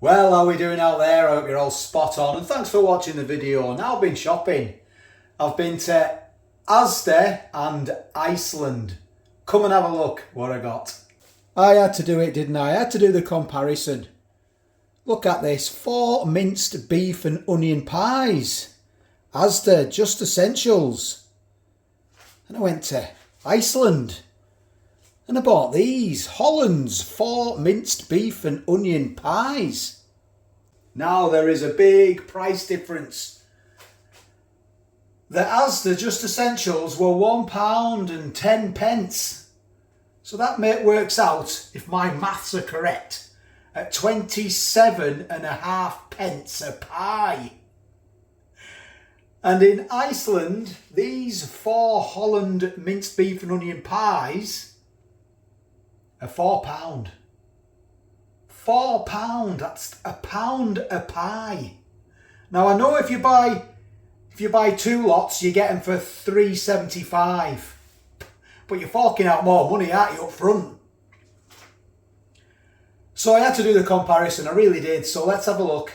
Well, how are we doing out there? I hope you're all spot on, and thanks for watching the video. Now I've been shopping. I've been to Asda and Iceland. Come and have a look what I got. I had to do it, didn't I? I had to do the comparison. Look at this, 4 minced beef and onion pies. Asda, just essentials. And I went to Iceland and I bought these, Holland's 4 minced beef and onion pies. Now there is a big price difference. The Asda Just Essentials were £1.10. So that works out, if my maths are correct, at 27.5 a pie. And in Iceland, these 4 Holland minced beef and onion pies are £4. £4, that's £1 a pie. Now I know if you buy 2 lots, you get them for £3.75. But you're forking out more money, aren't you, up front? So I had to do the comparison, I really did. So let's have a look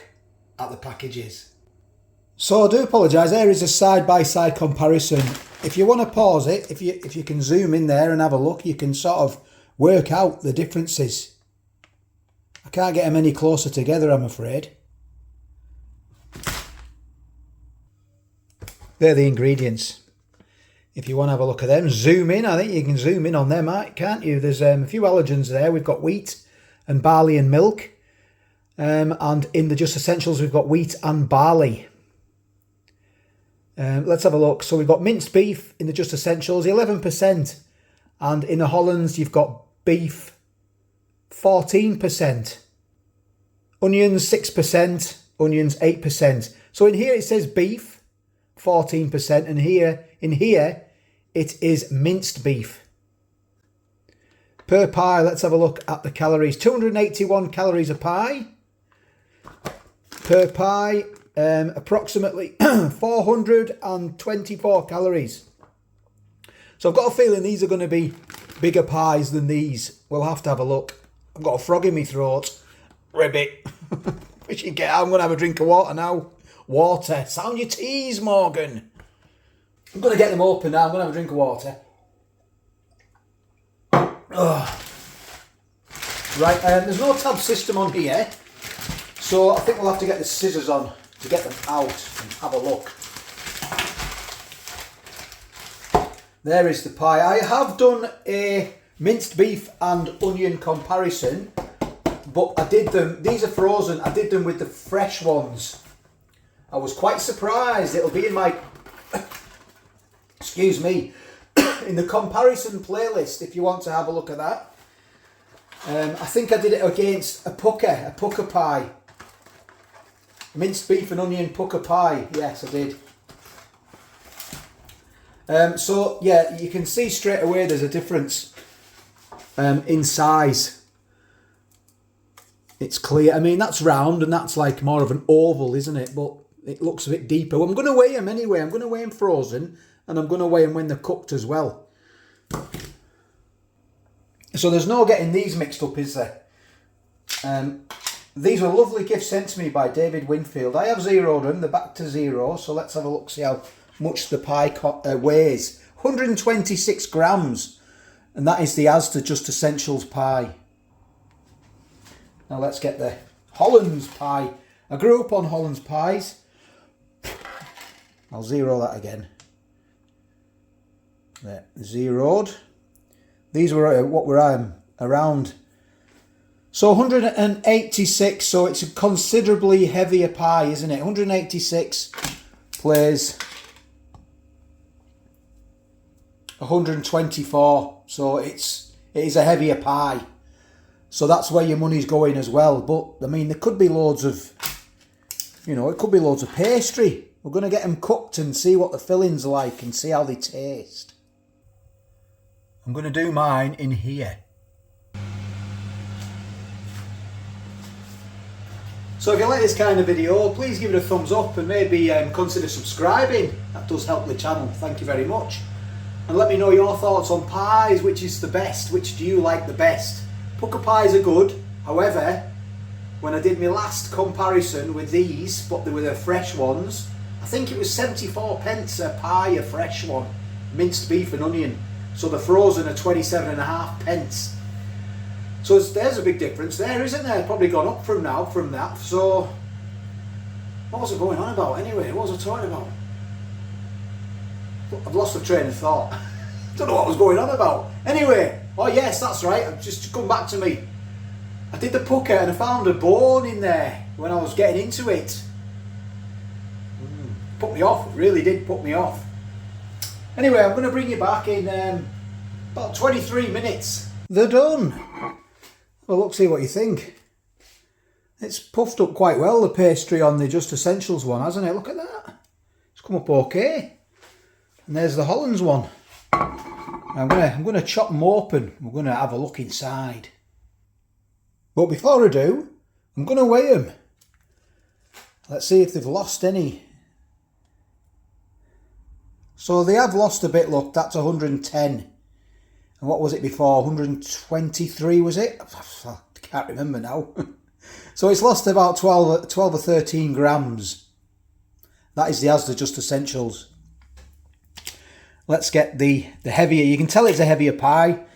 at the packages. So I do apologise, there is a side-by-side comparison. If you want to pause it, if you can zoom in there and have a look, you can sort of work out the differences. I can't get them any closer together, I'm afraid. They're the ingredients. If you want to have a look at them, zoom in. I think you can zoom in on them, can't you? There's a few allergens there. We've got wheat and barley and milk. And in the Just Essentials, we've got wheat and barley. Let's have a look. So we've got minced beef in the Just Essentials, 11%. And in the Hollands, you've got beef, 14%. Onions, 6%. Onions, 8%. So in here it says beef, 14%. And in here, it is minced beef. Per pie, let's have a look at the calories. 281 calories a pie. Per pie, approximately 424 calories. So I've got a feeling these are going to be bigger pies than these. We'll have to have a look. I've got a frog in my throat. Ribbit. We should get out. I'm going to have a drink of water now. Water. Sound your teas, Morgan. I'm going to get them open now. I'm going to have a drink of water. Ugh. Right, there's no tab system on here. So I think we'll have to get the scissors on to get them out and have a look. There is the pie. I have done a minced beef and onion comparison, but I did them, these are frozen, I did them with the fresh ones. I was quite surprised. It'll be in my, excuse me, in the comparison playlist if you want to have a look at that. I think I did it against a pucker pie. Minced beef and onion pucker pie. Yes, I did. So yeah, you can see straight away there's a difference in size. It's clear. I mean, that's round and that's like more of an oval, isn't it? But it looks a bit deeper. Well, I'm going to weigh them anyway. I'm going to weigh them frozen and I'm going to weigh them when they're cooked as well. So there's no getting these mixed up, is there? These were a lovely gift sent to me by David Winfield. I have zeroed them. They're back to 0. So let's have a look, see how much the pie weighs. 126 grams. And that is the Asda Just Essentials pie. Now let's get the Holland's pie. I grew up on Holland's pies. I'll zero that again. There, zeroed. These were what were around. So 186, so it's a considerably heavier pie, isn't it? 186 plays 124, so it is a heavier pie. So that's where your money's going as well. But I mean, there could be loads of, it could be loads of pastry. We're going to get them cooked and see what the filling's like and see how they taste. I'm going to do mine in here. So if you like this kind of video, please give it a thumbs up and maybe consider subscribing. That does help the channel. Thank you very much. And let me know your thoughts on pies. Which is the best? Which do you like the best? Pucker pies are good. However, when I did my last comparison with these, but they were the fresh ones. I think it was 74 pence a pie, a fresh one, minced beef and onion. So the frozen are 27.5 pence. So there's a big difference there, isn't there? Probably gone up from that. So what was I going on about anyway? What was I talking about? I've lost the train of thought. Don't know what I was going on about. Anyway, oh yes, that's right. I've just come back to me. I did the pucker and I found a bone in there when I was getting into it. Put me off. It really did put me off. Anyway, I'm going to bring you back in about 23 minutes. They're done. Well, look, see what you think. It's puffed up quite well, the pastry on the Just Essentials one, hasn't it? Look at that. It's come up okay. And there's the Hollands one. I'm gonna chop them open. We're gonna have a look inside. But before I do, I'm gonna weigh them. Let's see if they've lost any. So they have lost a bit. Look, that's 110. And what was it before? 123 was it? I can't remember now. So it's lost about 12 or 13 grams. That is the Asda Just Essentials. Let's get the heavier. You can tell it's a heavier pie.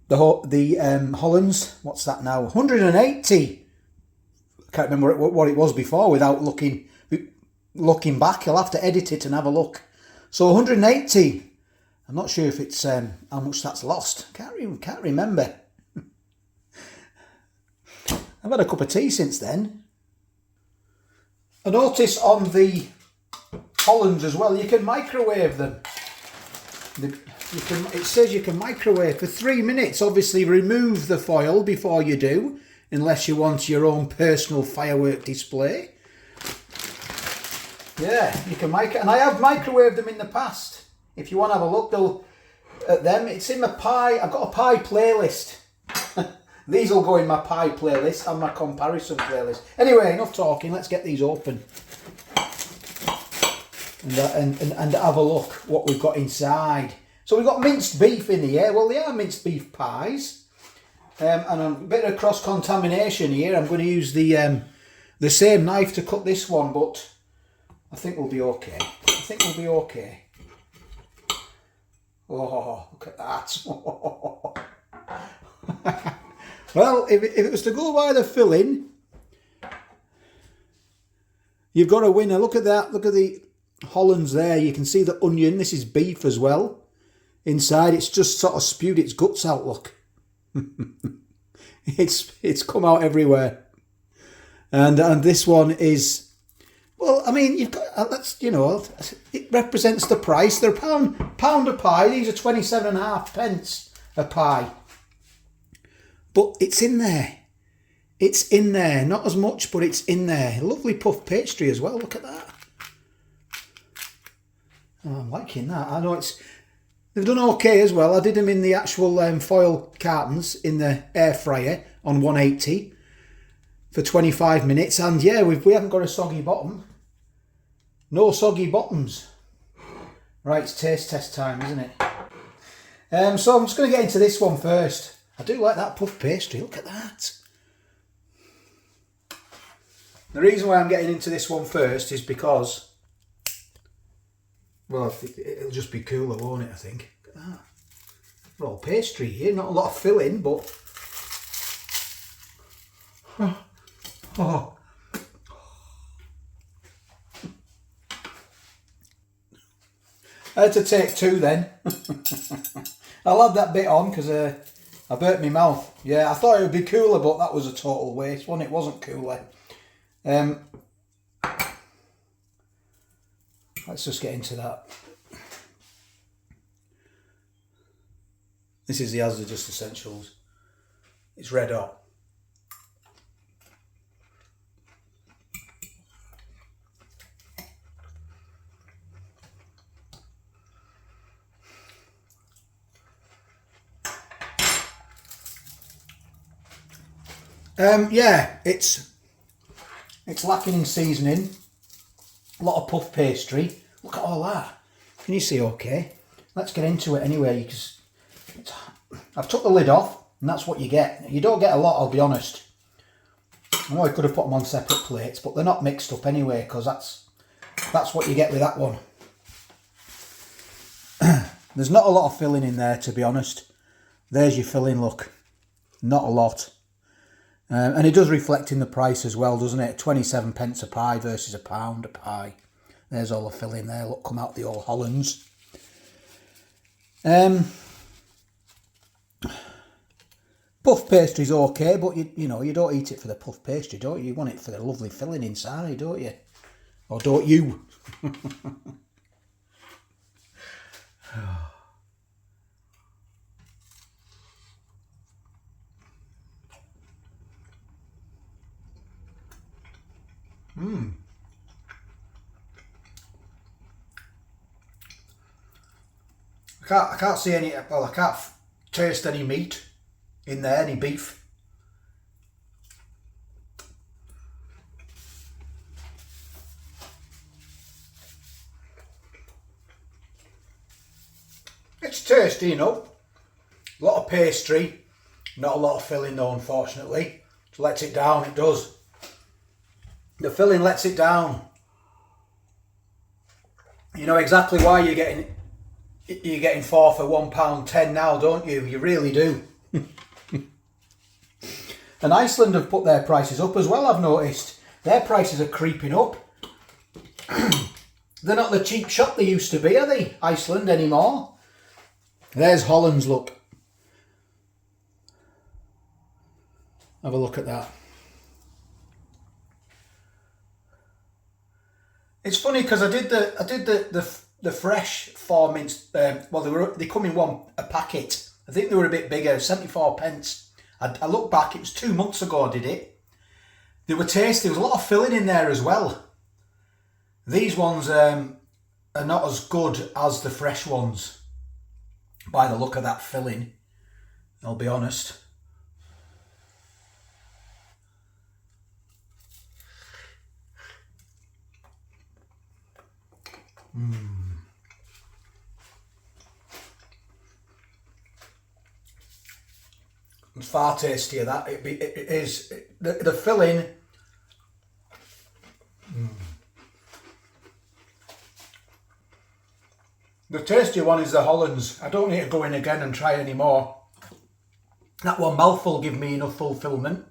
The Hollands. What's that now? 180. I can't remember what it was before without looking back. I'll have to edit it and have a look. So 180. I'm not sure if it's how much that's lost. Can't remember. I've had a cup of tea since then. I notice on the Hollands as well, you can microwave them. It says you can microwave for 3 minutes. Obviously remove the foil before you do, unless you want your own personal firework display. Yeah, you can and I have microwaved them in the past. If you want to have a look at them, it's in my pie. I've got a pie playlist. These will go in my pie playlist and my comparison playlist. Anyway, enough talking. Let's get these open and have a look what we've got inside. So we've got minced beef in here. Well, they are minced beef pies, and a bit of cross contamination here. I'm going to use the same knife to cut this one, but I think we'll be okay. Oh, look at that. Well, if it was to go by the filling, you've got a winner. Look at that. Look at the Hollands there. You can see the onion. This is beef as well. Inside, it's just sort of spewed its guts out. Look, it's come out everywhere. And this one is, well, I mean, you've got it represents the price. They're pound a pie. These are 27.5 pence a pie. But it's in there. It's in there. Not as much, but it's in there. Lovely puff pastry as well. Look at that. Oh, I'm liking that. I know they've done okay as well. I did them in the actual foil cartons in the air fryer on 180 for 25 minutes. And yeah, we haven't got a soggy bottom. No soggy bottoms. Right, it's taste test time, isn't it? So I'm just going to get into this one first. I do like that puff pastry. Look at that. The reason why I'm getting into this one first is because, well, it'll just be cooler, won't it, I think. Look at that. We're all pastry here, not a lot of filling, but... Oh. I had to take two then. I'll add that bit on because I burnt my mouth. Yeah, I thought it would be cooler, but that was a total waste. It wasn't cooler. Let's just get into that. This is the Asda Just Essentials. It's red hot. Yeah, it's lacking in seasoning. A lot of puff pastry. Look at all that. Can you see okay? Let's get into it anyway, because I've took the lid off, and that's what you get. You don't get a lot, I'll be honest. I know I could have put them on separate plates, but they're not mixed up anyway, because that's what you get with that one. There's not a lot of filling in there, to be honest. There's your filling, look. Not a lot. And it does reflect in the price as well, doesn't it? 27 pence a pie versus £1 a pie. There's all the filling there. Look, come out the old Hollands. Puff pastry's okay, but you know, you don't eat it for the puff pastry, don't you? You want it for the lovely filling inside, don't you? Or don't you? I can't see any, well, I can't taste any meat in there, any beef. It's tasty, you know. A lot of pastry, not a lot of filling though, unfortunately. It lets it down, it does. The filling lets it down. You know exactly why you're getting 4 for £1.10 now, don't you? You really do. And Iceland have put their prices up as well, I've noticed. Their prices are creeping up. They're not the cheap shop they used to be, are they, Iceland, anymore? There's Holland's, look. Have a look at that. It's funny because I did the fresh 4 minced. Well, they come in a packet. I think they were a bit bigger, 74 pence. I look back, it was 2 months ago I did it. They were tasty. There was a lot of filling in there as well. These ones are not as good as the fresh ones by the look of that filling, I'll be honest. It's far tastier, that. It is. The filling. The tastier one is the Hollands. I don't need to go in again and try any more. That one mouthful give me enough fulfilment.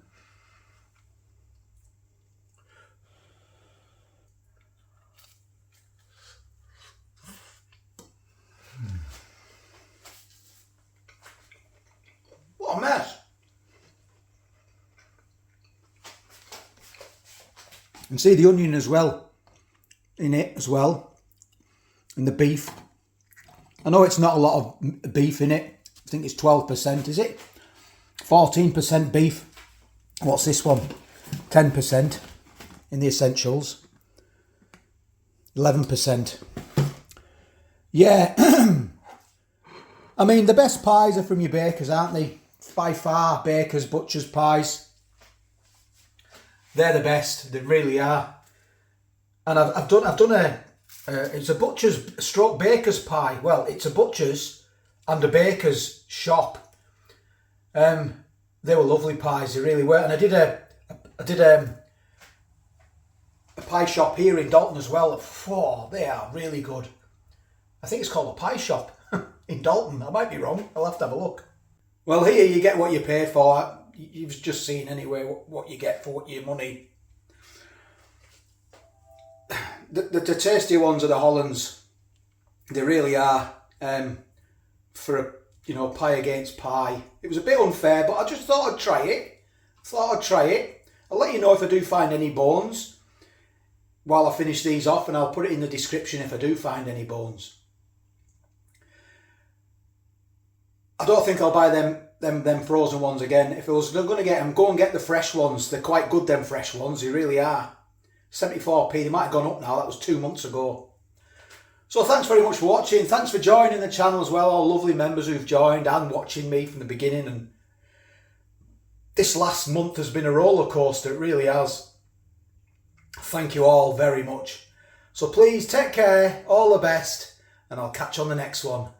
What a mess. And see the onion as well in it as well, and the beef. I know it's not a lot of beef in it. I think it's 12%, is it? 14% beef. What's this one? 10% in the essentials. 11%. Yeah. I mean, the best pies are from your bakers, aren't they? By far, bakers, butchers' pies. They're the best. They really are. And I've done a it's a butcher's stroke baker's pie. Well, it's a butcher's and a baker's shop. They were lovely pies. They really were. And I did a pie shop here in Dalton as well. Oh, they are really good. I think it's called a pie shop in Dalton. I might be wrong. I'll have to have a look. Well, here you get what you paid for. You've just seen anyway what you get for your money. The tastier ones are the Hollands. They really are. For a pie against pie. It was a bit unfair, but I just thought I'd try it. I'll let you know if I do find any bones while I finish these off, and I'll put it in the description if I do find any bones. I don't think I'll buy them frozen ones again. If I was going to get them, go and get the fresh ones. They're quite good, them fresh ones. They really are. 74p. They might have gone up now. That was 2 months ago. So thanks very much for watching. Thanks for joining the channel as well. All lovely members who've joined and watching me from the beginning. And this last month has been a roller coaster. It really has. Thank you all very much. So please take care. All the best. And I'll catch you on the next one.